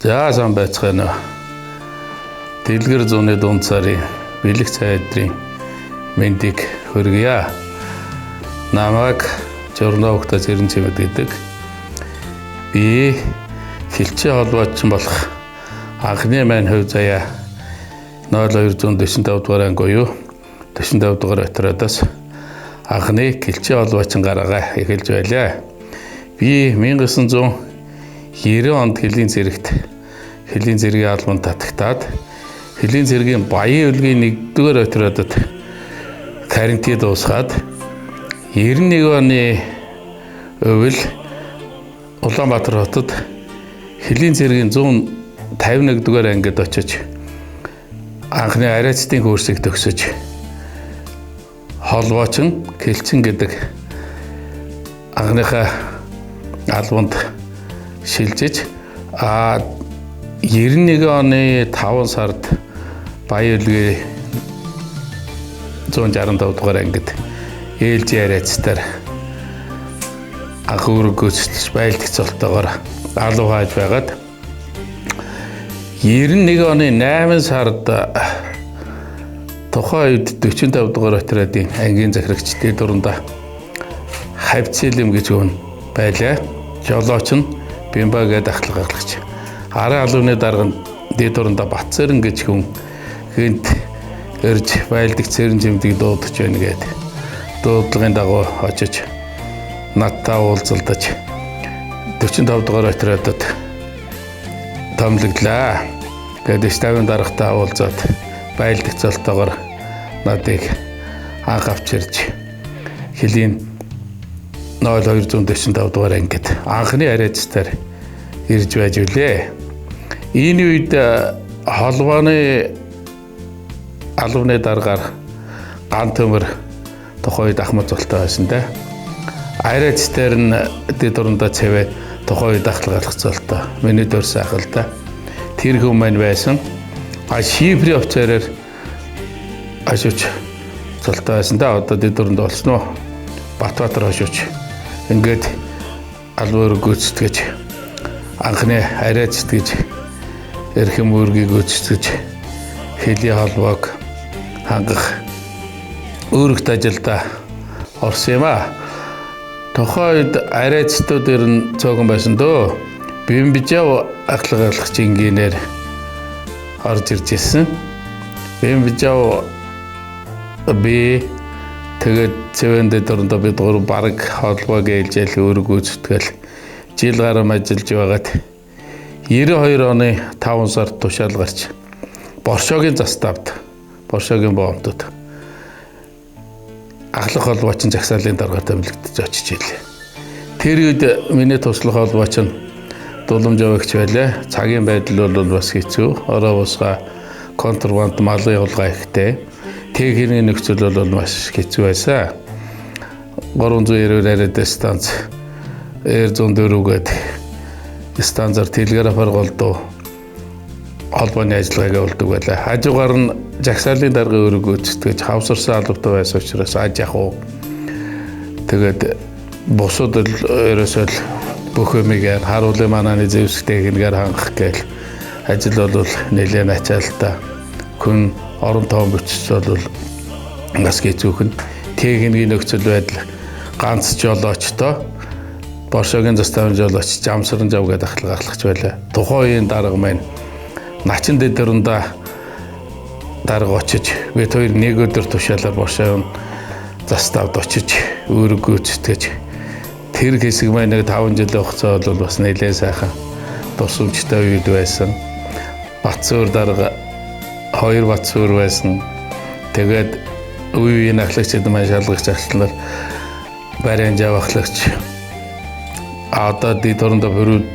За сайн байцгаана уу. Дэлгэр зууны дунд сарын бэлэг цай өдрийн мэндийг хүргье. Намайг Жорноогта Зэрэн Цэмэд гэдэг. Би хилчээ холбоочин болох анхны маань хувь заяа 0245 дугаар анги буюу 45 дугаар отродоос анхны хилчээ холбоочин гарагаа эхэлж байлаа. Би 1990 онд Хөлийн зэрэгт Хөлийн зэргийн албанд татагтаад Хөлийн зэргийн Баян Үлгийн 1-р отродод карантин дуусгаад 91 оны өвөл Улаанбаатар хотод Хөлийн зэргийн 151-р ангид очиж анхны арайцтын курсыг төгсөж холбоочин Кэлцэн гэдэг анхныхаа албанд шилжиж 91 оны 5 сард Баян Үлгийн 165 дугаар ангид ээлжийн арайцтаар анх үүрэг гүйцэтгэж байлдах золтойгоор алуу хааж байгаад 91 оны 8 сард тухайн үед 45 дугаар отродын ангийн захирагч дэд дуранда Хавцэлэм гэж хүн байлаа. Жолооч нь Бимба гэдэг ахлагч. Арын алууны дарга дэд дуранда Батцэрэн гэж хүн гинт ирж байлдаг Цэрэн Цэмдийг дуудаж байна гэдэг. Дуудлагын дагуу очиж надтай уулзалдаж 45 дугаар отродод томлогдлаа. Гэдэг 50 даргатай уулзаад байлдах золтойгоор надыг анх авч ирж Хөлийн 0245 дугаар ангид анхны арайцтаар ирж байж үлээ. Энэ үед холбооны албаны даргаар ган төмөр тухайн үед Ахмад золтой байсан да. Арайцтаар нь дэд дуранда цавэ тухайн үед ахлагч золтой. Миний дөр сайхал да. Тэр хүн маань байсан. Шифрийн офицерээр ашууч золтой байсан да. Одоо дэд дуранд болсон уу? Батбаатар ашууч. Ингээд албаар гүйцэтгэж анхны арайцтгэж эрхэм үүргийг гүйцэтгэж Хөлийн холбоог хангах үүрэгт ажилда орсон юм а. Тухайн үед арайцтууд ирэн цоогон байсан дөө. Бимбижав ахлагч инженеэр орж ирж ирсэн. Бимбижав би тэгээд цэвэндээ дөрөндөө бид гур баг холбоог ээлжээл үүрэг гүйцэтгэл жил гарам ажиллаж байгаад 92 оны 5 сард тушаал гарч Боршогийн заставд Боршогийн боомтод ахлах холбоочин жагсаалын даргаар томилогдож очиж ирлээ. Тэр үед миний туслах холбооч нь Дулам Жовигч байлаа. Цагийн байдал бол бас хэцүү. Ороо бусгаа контрабанд малын явуулгаа ихтэй. Техникийн нөхцөл бол маш хэцүү байсан. 390 арайд станц R104 гээд станцаар телеграфаар голдуу холбооны ажиллагааг явуулдаг байлаа. Хажуугаар нь жагсаалын даргын үүрэг гүйцэтгэж хавсарсан албатай байсан учраас аж ахуй тэгээд бусад ерөөсөө бүх юмыг харуулын манааны зэвсэг техникээр хангах гээл ажил бол нэлээд ачаалтаа хүн орон тоон бичсэн бол бас хэцүүхэн техникийн нөхцөл байдал ганц жолоочтой Боршогийн заставын жолооч Жамсран Жав гэдэг ахлагч байлаа. Тухайн үеийн дарга маань начин дэд дөрөндөө дарга очиж бид хоёр нэг өдөр тушаалаар Боршогийн заставд очиж үүрэг гүйцэтгэж тэр хэсэг маань нэг 5 жилийн хугацаа бол бас нэлээд сайхан тусламжтай үед байсан. Батцуур дарга 2 Батцуур байсан. Тэгээд үе үеийн ахлагчид маань шалгагч ахлаар Барин Жав ахлагч одоо дэд дөрөндөө хөрүүд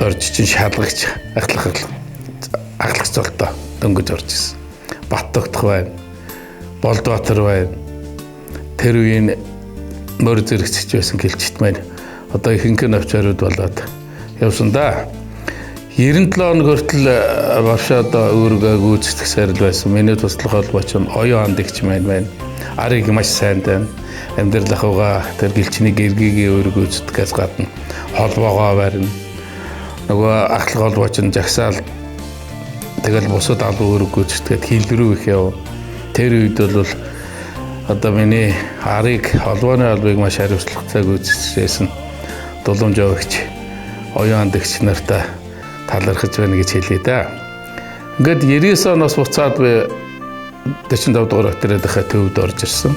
орж чинь шалгагч ахлагч золтой дөнгөж орж ирсэн. Баттогдох байна. Болдбаатар байна. Тэр үеийн мөр зэрэгч байсан гэлчт маань одоо ихэнх нь авчаарууд болоод явсан да. 97 он хүртэл Варшавад үүргээ гүйцэтгэх сайрал байсан. Миний туслах холбооч нь Оён андагч маань арыг маш сайн тань. Амьдрал ахуйгаа тэр гэлчний гэргийн үүрэг гүйцэтгэхээс гадна холбоогоо барина. нөгөө ахлах холбооч нь жагсаал тэгэл бусад албан үүрэг гүйцэтгэхэд хил рүү их яв. Тэр үед бол одоо миний арыг холбооны албыг маш хариуцлагатай гүйцэтгэжсэн Дулам Жовигч оюун андагч нартай талархаж байна гэж хэлье да. Ингээд 99 оноос буцаад би 45 дугаар отрядынхаа төвд орж ирсэн.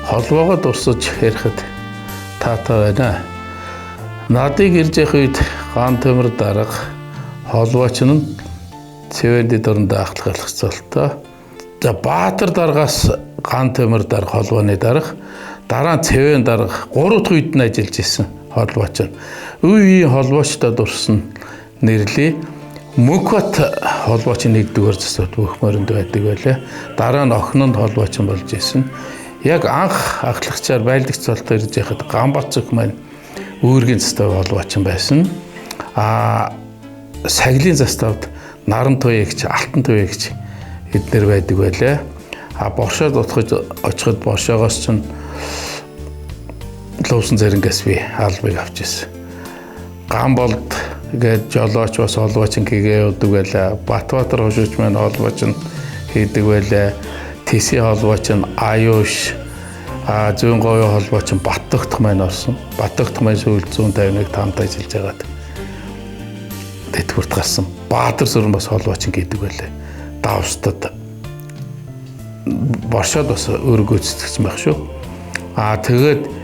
Холбоогоо дурсаж ярихад таатай байна. Надыг ирж явах үед Ган Төмөр дарга холбооч нь Цэвэнди дорндоо ахлах болтой. За Баатар даргаас Ган Төмөр дарга холбооны дарга, дараа нь Цэвэн дарга 3 дахь үед нь ажиллаж исэн холбооч нь. Үе холбоочтой дурсан нэрлээ. Мөнхбат холбоочны 1-р засварт бүх мөрөнд байдаг байлаа. Дараа нь охинонд холбооч болж исэн. Яг анх ахлагчаар байлдагч цолтой ирж яхад Ганбат зүг маань үүргийн заставын холбооч байсан. Саглын заставд Наран туягч, Алтан туягч эднэр байдаг байлаа. Боршоод очиход боршоогоос ч Лувсан Цэрэнгээс би албыг авч ирсэн. Ганболд гээд жолооч бас холбооч гээгээ явдаг байлаа. Батбаатар хошууч маань холбооч нь хийдэг байлаа. Тэсийн холбооч нь Аюуш, Зүүн говийн холбооч нь Баттөгт маань орсон. Баттөгт маань сүүл 151 тамд ажиллаж байгаад тэтгэврт гарсан. Баатар сүрэн бас холбооч гэдэг байлаа. Давстад Боршоод бас өөргөө гүйцэтгэсэн байх шүү. Тэгээд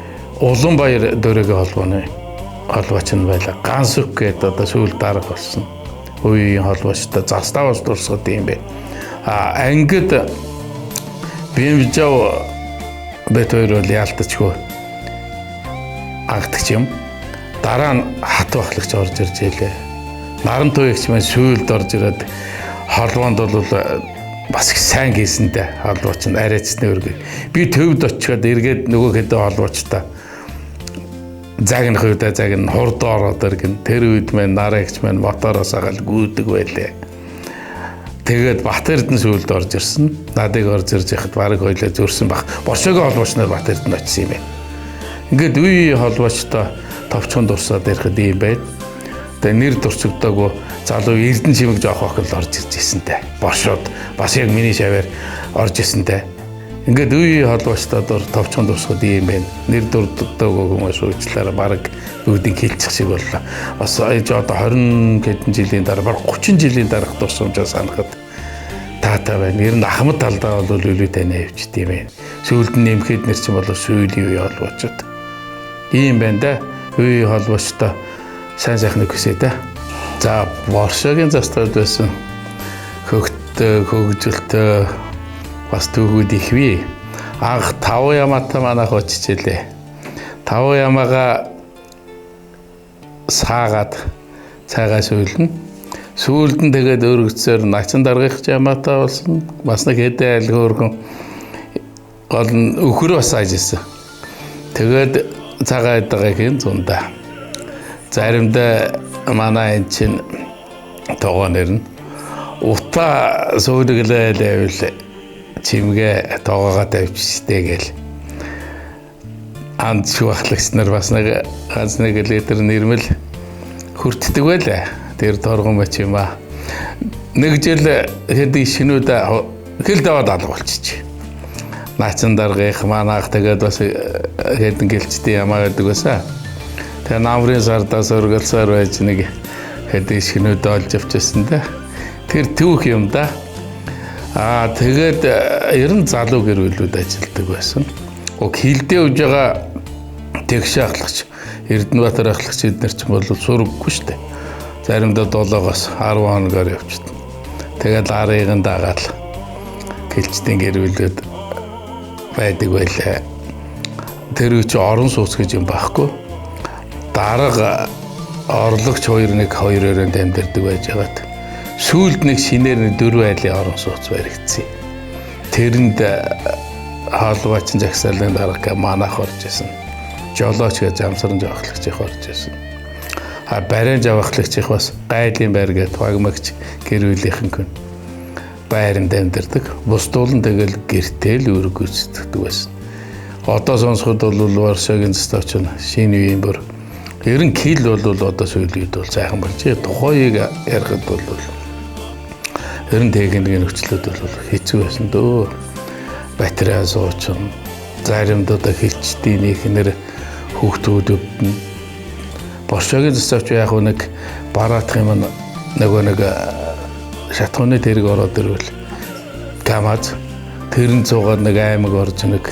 Улаанбаяр дөрөгийн холбооны холбооч нь байлаа. Гансүк гэдэг одоо сүүл дарга болсон. Үеийн холбоочтой заставаас дурсгад юм бэ. Ангид Бимжав бет хоёр бол яалтчгүй агтч юм. Дараа нь хат бахлагч орж ирж илээ. Наран туягч маань сүүлд орж ирээд холбоонд бол бас их сайн хийсэндээ холбооч нь арайцны өргөй. Би төвд очиод эргээд нөгөө хэдэн холбоочтой загнах үедээ загн хурдоо ороод иргэн. Тэр үед маань нараагч маань мотороос агаал гүйдэг байлээ. Тэгээд Бат Эрдэнэ сүүлд орж ирсэн. Надыг орж ирж яхад бараг хоёлаа зөрсөн баг. Боршоогийн холбооч нар Бат Эрдэнэ очсон юм байна. Ингээд үе холбоочтой товчхон дурсаад ирэхэд юм байна. Тэгээд нэр дурсагдаагүй залуу Эрдэнэ чимэг жоох охин л орж ирж ирсэнтэй. Боршоод бас яг миний шавьяар орж ирсэнтэй. Ингээд үе холбоочтой товчхон дурсахад юм байна. Нэр дурддаггүй хүмүүс уучлаарай бараг бүгдийг хэлчих шиг боллоо. Бас одоо 20 хэдэн жилийн дараа баг 30 жилийн дараах дурсамжаа санахад таатай байна. Ер нь Ахмад талдаа бол үлээ танаа явчихдээ юм байна. Сүүлд нь нэмэхэд нэр чинь бол сүүлийн үе холбоочод. Ийм байна да. Үе холбоочтой сайн сайхныг хүсье да. За Боршоогийн заставд байсан хөгтөө, хөгжилтөө бас түүхүүд их бий. Анх 5 ямаатай манайх очиж илээ. 5 ямаага саагаад цайгаа сүүлнэ. Сүүлд нь тэгээд өргөцсөөр начин даргах ямаатай болсон. Бас нэг хэдэн айл хөөргөн гол нь өхөр бас ажилласан. Тэгээд цагаа идэгээ хэн зундаа. Заримдаа манай энэ чинь тоогоо нэрнэ. Ута суудаглаа лэвэл чимгээ тоогоогоо тавьчихтэй гээл. Анд шуахлагч нар бас нэг ганц нэг литр нэрмэл хүртдэг байлаа. Тэр торгон бач юм аа. Нэг жил хэдий шинүүд хэл даваад алга болчих. Начин даргах манаах тэгээд бас хэдэн гэлчтэй ямаа гэдэг байсан. Тэгээ намрын сардаас өргөлсөөр байж нэг хэдий шинүүд олж авчихсан да. Тэр түүх юм да. Тэгээд ер нь залуу гэр бүлүүд ажилладаг байсан. Хилдээ үж байгаа тэгш ахлагч Эрдэнэбаатар ахлагч эднэр ч бол сураггүй шүү дээ. Заримдаа 7-оос 10 хоногоор явчихдаг. Тэгээд арыг нь дагаад гэлчтэн гэр бүлүүд байдаг байлаа. Тэр үчи орон сууц гэж юм байхгүй. Дарга орлогч 2-1-2-2-оор амьдардаг байж байгаад сүүлд нэг шинээр нэг 4 айлын орон сууц баригдсан. Тэрэнд хаалгаачин жагсаалын дарга манайх орж исэн. Жолооч гэж замсран жавхлагч их орж исэн. Барин жавхлагч их бас гайлын байр гэж багмагч гэр бүлийнхэн хүн байранд амьдардаг. Бусдуулан тэгэл гэртэл үүрэг гүйцэтгэдэг байсан. Одоо сонсоход бол Боршоогийн заставч нь шинэ үеийн бүр Ер нь кил бол одоо сүүлийн үед бол сайхан болж тухайг ярихад бол ер нь техникийн нөхцлүүд бол хэцүү байсан дөө. Батарей суучин, заримдаа хилчдийн нэр хүүхдүүд нь боршогийн засавч яг нэг бараах юм нэг шатхууны тэрэг ороод ирвэл камаз тэрэн цугаар нэг аймаг орж нэг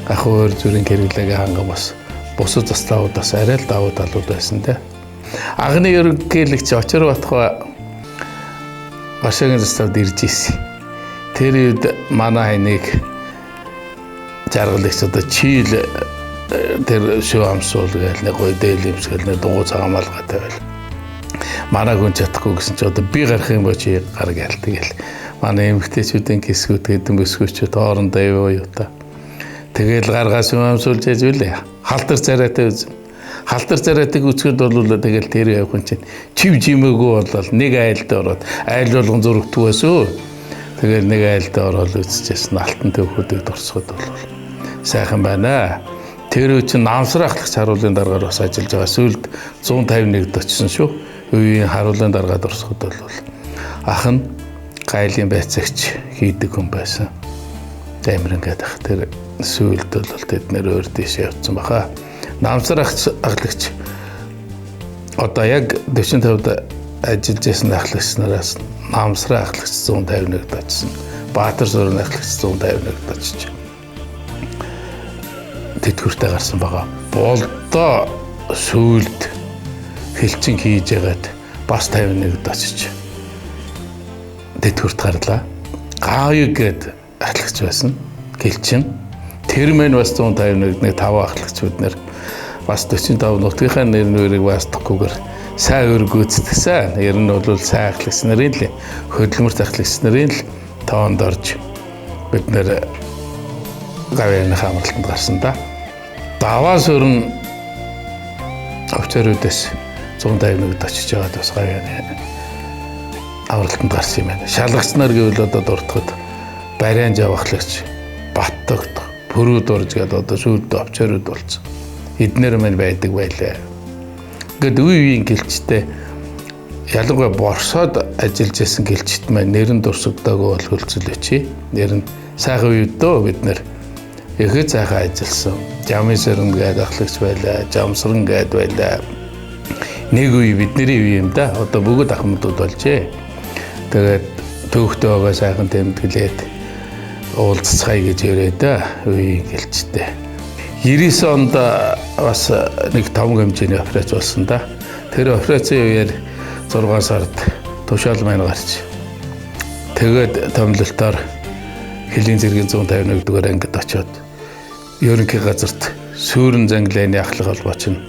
ахуу өөр зүрийн хэрэглэгээ ханган бас бусад заставуудаас арай л давуу талууд байсан те. Агны ерөнхийлөгч Очир Батхай боршогийн заставд ирж ирсэн. Тэр үед манай хайныг жаргалагч одоо чийл тэр шөө амсуул гээл нэг гой дээлэмсгэл нэг дугуй цагаамаалгаа тавиал. Манай хүн чадахгүй гэсэн чи одоо би гарах юм бо чи гар гээл тэгэл. Манай эмэгтэйчүүдийн хэсгүүд хэдэн бүсгүүчүүд хоорондоо юу та. Тэгэл гаргаас юм амсуулж яж үлээ. Халтар царайтай үз. Халтар царайтай үсгэд бол тэгэл тэр явах хүн чинь чив жимээгүй болол нэг айлд ороод айл болгон зургтгүй байсан. Тэгэл нэг айлд ороод үзчихсэн алтан төвхүүдийг дурсахад бол сайхан байна. Тэр үчин намсар ахлагч харуулын дараагаар бас ажиллаж байгаа. Сүүлд 151-д очсон шүү. Үеийн харуулын дараагаар дурсахад бол ах нь гайлын байцаагч хийдэг хүн байсан. Амрын гэдэг. Тэр сүүлд бол тэд нэр өөр дэшээ явцсан баха. Намсар ахлагч одоо яг 45-д ажиллаж байсан ахлагч нараас намсар ахлагч 151-д очсон. Баатар сүрэн ахлагч 151-д очиж тэтгэвртэй гарсан байгаа. Болдоо сүүлд хэлчин хийж ягаад бас 51-д очиж тэтгэврт гарлаа. Гаавь гээд ахлагч байсан. Гэлчин. Тэр мэн бас 151-д нэг 5 ахлагчуд нэр бас 45 нутгийнхаа нэрнүүрийг баасдахгүйгээр сайн өргөөцдгсэн. Ер нь бол сайн ахлагч нарын л хөдөлмөрт ахлагч нарын л тоонд орж бид нэр гавьяаны хамралтанд гарсан да. Даваа сүрэн офицеруудаас 151-д очиж яваад бас гавьяаны хамралтанд гарсан юм байна. Шалгагч нар гэвэл одоо дуртахад бариан жавхлагч, баттагт, пөрүүд орж гээд одоо сүйд офицерууд болсон. Эднэр мань байдаг байлаа. Ингээд үе үеийн гэлчтэй ялангуяа борсоод ажиллаж байсан гэлчт маань нэрэн дурсагдаагүй бол хөлцөлөөч. Нэр нь сайхан үед дөө бид нэр ихэ цайхан ажилласан. Жамын сэрэн гээд ахлагч байлаа, жамсран гээд байлаа. Нэг үе бидний үе юм да. Одоо бүгд ахмадууд болжээ. Тэгээд төвхтөө байгаа сайхан тэмдэглээд уулзцгаая гэж яриа да. Үеийн гэлчтэй. 99 онд бас нэг том хэмжээний операц болсон да. Тэр операцийн үеэр 6 сард тушаал маань гарч. Тэгээд томлолтоор Хэлийн зэргийн 151-р ангид очиод ерөнхий газарт Сүүрэн Занглайны ахлах холбооч нь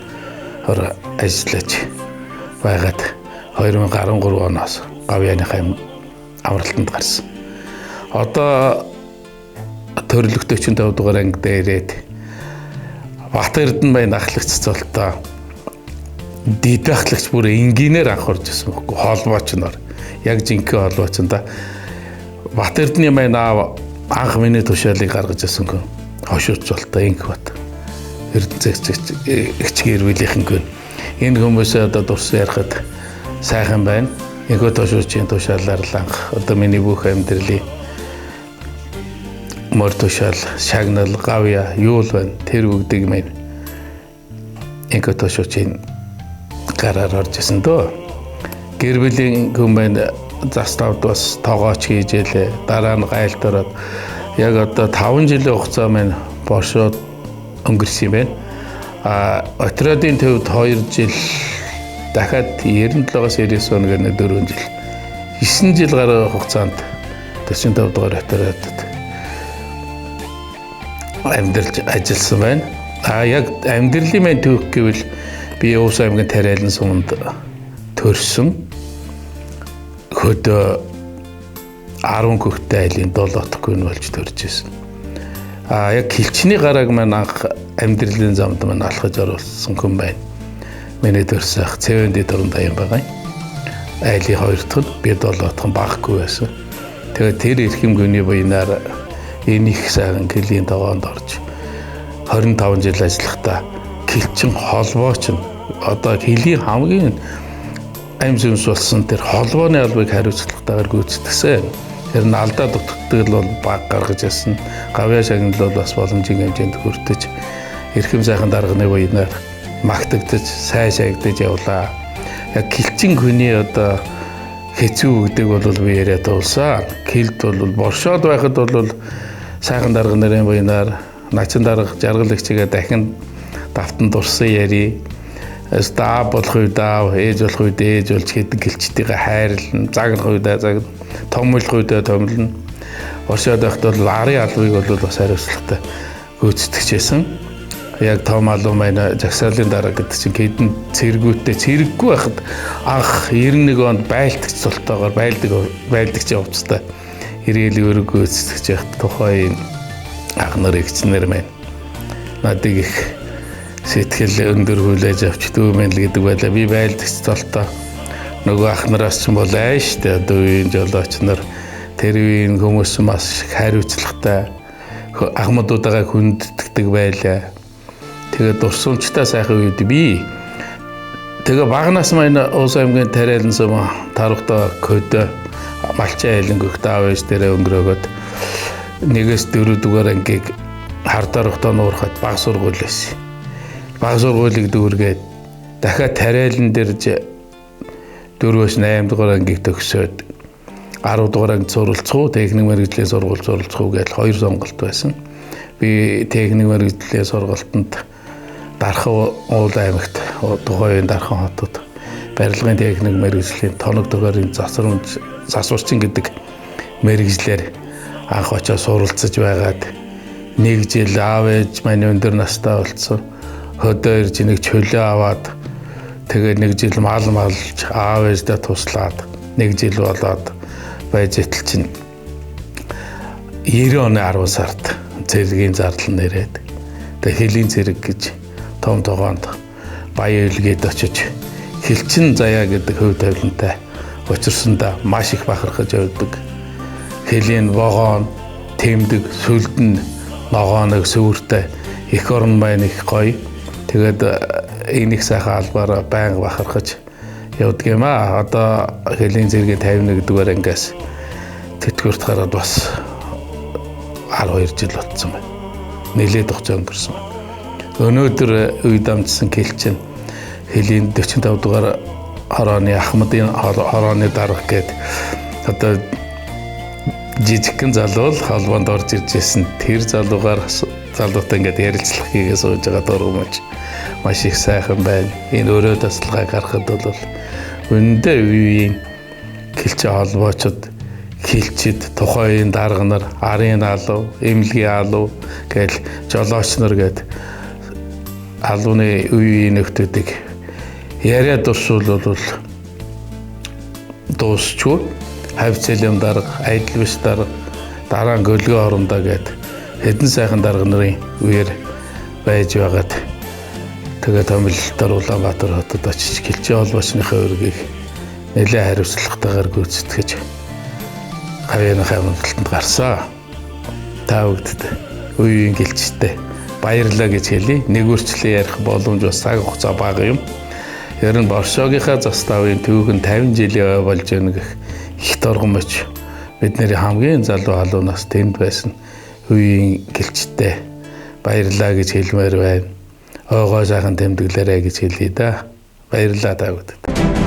ажиллаж байгаад 2013 оноос гавьяаны амралтанд гарсан. Одоо төрлөختөө 45-р ангид ирээд Бат Эрдэнэ байна ахлагч цолтой дид ахлагч бүр энгийнээр анхорж ирсэн байхгүй холбооч нар яг жинхэнэ холбооч нь да. Бат Эрдэнэ маань анх миний тушаалыг гаргаж ирсэн хүн хошууч цолтой инх бат Эрдэнэ ихчгийн ирвэлийнхэн хүн энэ хүмүүсээ одоо дурс ярихад сайхан байна. Энэхүү тушуучийн тушаалаар л анх одоо миний бүх амьдралын мөр тушаал, шагнал, гавья, юу л байна. Тэр бүгдийг маань энэхүү тушуучийн гараар орж исэн дөө. Гэр бүлийн хүн байна заставд бас тоогооч хийж ялээ. Дараа нь гайлт ороод яг одоо 5 жилийн хугацаа маань боршоод өнгөрсөн юм байна. Отрядын төвд 2 жил дахиад 97-аас 99 оногийн 4 жил 9 жил гаруй хугацаанд 45 дугаар отрядад амьдарч ажилласан байна. Яг амьдралын маань түүх гэвэл би Уус аймгийн Тариалан суманд төрсөн. Хөдөө 10 хүүхэдтэй айлын 7 отгүй нь болж төрж ирсэн. Яг хилчний гарааг маань анх амьдралын замд маань алхаж оруулсан хүн байна. Миний төрсөх ЦВН-д дөрөнд аян байгаа. Айлын 2 дахь нь би 7 дахь нь багхгүй байсан. Тэгээд тэр эрхэм гүний буйнаар энэ их сайхан килийн тогоонд орж 25 жил ажиллахдаа гэлчин холбооч нь одоо хэлийн хамгийн аим сүнс болсон тэр холбооны албыг хариуцлагатайгаар гүйцэтгсэн. Тэр нь алдаа дутагддаг л бол баг гаргаж ясан. Гавьяа шагнал бол бас боломжийн хэмжээнд хүртэж эрхэм сайхан дарганы буйнаар магтагдаж, сайн шаягдаж явлаа. Яг гэлчин хүний одоо хэцүү үгдэг бол би яриад туулсан. Килд бол боршоод байхад бол сайхан дарга нарын буйнаар начин дарга жаргалагчигээ дахин давтан дурсан яри. Стаа болох үед аав, ээж болох үед ээж болж хэдэг гэлчтийгээ хайрлна. Загнах үед загна, томлох үед томлно. Боршоод байхад бол арын албыг бол бас хариуцлагатай гүйцэтгэжсэн. Яг том алуу маань жагсаалын дарга гэдэг чинь хэдэн цэргүүтээ цэрэггүй байхад анх 91 онд байлдагч цолтоогоор байлдагч явцтай ирээл өрөг гүйцэтгэж яхад тухайн ах нар эгчнэр маань надыг их сэтгэл өндөр хүлээж авч дүүмэн л гэдэг байлаа. Би байлдагч цолтоо нөгөө ах нараас ч юм бол ааштай одоо үеийн жолооч нар тэр үеийн хүмүүс маш хариуцлагатай ахмадуудаа хүндэтгдэг байлаа. Тэгээд дурсамжтай сайхан үед би тэгээ багнаас маань Уус аймгийн Тариалан сум Тархта код малчаа айлангүйх даав ээж дээрээ өнгөрөөгд 1-4 дугаар ангийг хардарахтаа нуурхад баг сургууль байсан. Баг сургуулийг дүүргээд дахиад Тариалан дээрж 4-8 дугаар ангийг төгсөөд 10 дугаар анги суралцах, техник мэргэжлийн сургууль суралцах гэж 2 сонголт байсан. Би техник мэргэжлийн сургалтанд Дархан уул аймагт тухайн Дархан хотод барилгын техник мэргэжлийн тоног төгөөрийн засварчин гэдэг мэргэжлэр анх очиж суралцж байгаад 1 жил аав ээж маань өндөр настай болсон. Хөдөө ирж нэг чөлөө аваад тэгээ 1 жил мал малж аав ээждээ туслаад 1 жил болоод байж итэл чинь 90 оны 10 сард цэргийн зардал нэрээд тэгээ хэлийн цэрэг гэж том тогоонд баян үлгээд очиж хилчин заяа гэдэг хөв тавилантай учирсандаа маш их бахархаж явдаг. Хэлийн вогоон, тэмдэг, сүлдэн, ногооныг сүвэртэй их орон маань их гоё. Тэгээд энийг сайхан албаараа байнга бахархаж явдаг юм аа. Одоо хэлийн зэргийн 51 дугаар ангиас тэтгэврт гараад бас 12 жил болцсон байна. Нэлээд хугацаа өнгөрсөн байна. Өнөөдөр үед амжсан кэлчин хэлийн 45 дугаар хорооны Ахмадын хорооны дарга гээд одоо жижигхэн залуу холбоонд орж ирж ирсэн тэр залуугаар залуутай ингээд ярилцлах хийгээ сууж байгаа дургамж маш их сайхан байна. Энэ өөрөө тасалгааг харахад бол үнэндээ үеийн кэлчин холбоочд хилчид тухайн дарга нар арын алуу, эмнэлгийн алуу гэж жолооч нар гээд алууны үеийн нөхдүүдийг яриа дуршуул бол дуусчгүй хавцэлэм дарга, айдлвч дарга, дараа нь гөлгөө орондоо гээд хэдэн сайхан дарга нарын үеэр байж байгаад тэгээд томилолтоор Улаанбаатар хотод очиж кэлчин холбоочныхаа өргөгийг нэлээд хариуцлагатайгаар гүйцэтгэж хавьяаныхаа амралтанд гарсан. Та бүгдд үеийн гэлчтэй баярлалаа гэж хэлье. Нэгүрчлэн ярих боломж бас цаг хугацаа бага юм. Ер нь Боршоогийнхаа заставын түүхэн 50 жилийн болж байна гэх их торгомж бидний хамгийн залуу халуунаас тэнд байсан үеийн гэлчтэй баярлалаа гэж хэлмээр байна. Оогоо сайхан тэмдэглээрэй гэж хэлье да. Баярлалаа та бүхэнд.